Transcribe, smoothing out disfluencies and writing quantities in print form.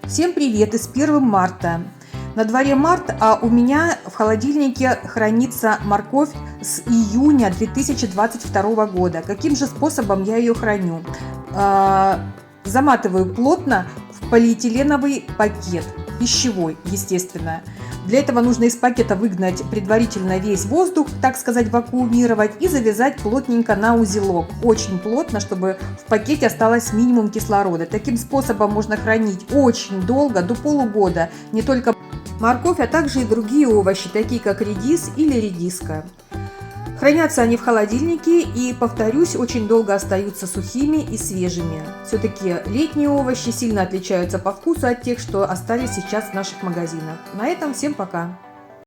Всем привет! И с 1 марта. На дворе март, а у меня в холодильнике хранится морковь с июня 2022 года. Каким же способом я ее храню? Заматываю плотно в полиэтиленовый пакет, пищевой, естественно. Для этого нужно из пакета выгнать предварительно весь воздух, так сказать, вакуумировать и завязать плотненько на узелок. Очень плотно, чтобы в пакете осталось минимум кислорода. Таким способом можно хранить очень долго, до полугода, не только морковь, а также и другие овощи, такие как редис или редиска. Хранятся они в холодильнике и, повторюсь, очень долго остаются сухими и свежими. Все-таки летние овощи сильно отличаются по вкусу от тех, что остались сейчас в наших магазинах. На этом всем пока!